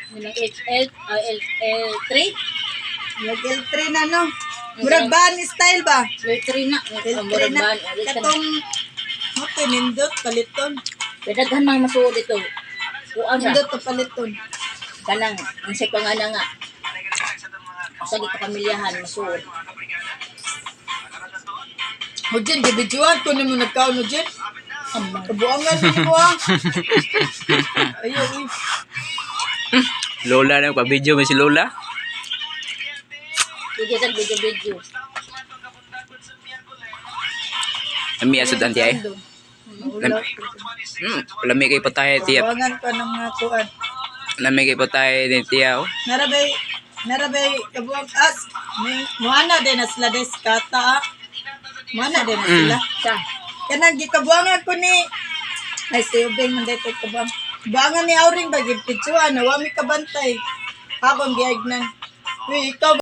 Nilang L3? Nag-L3 na, no? Murag ban style ba? L3 na. L3 na. Katong, okay, nindot, paliton. Pedaghan mga masuod ito. Kuan siya. Nindot to paliton. Kanang, ang siya pa nga. Sa di kapamilyahan, masuod. O dyan, gabidyohan ko na mo nagkaon o dyan. Amang. Kabuangan mo ah. Ayaw, Lola na pa-video mo si Lola. Sige sa video. Ami asud anti ay. Lami kay patay tiya. Kabuangan ka ng mga kuan. Lami kay patay ni tiya. Narabay, kabuang as. Muana din na sila deskata ah. Muana din na sila. Sa. Kanang gikabuangan ko ni ay si Ubeng man dito kabang. Bangan ni Auring bagid pitsuan, wami kabantay. Habang giagnan. Uy, ikaw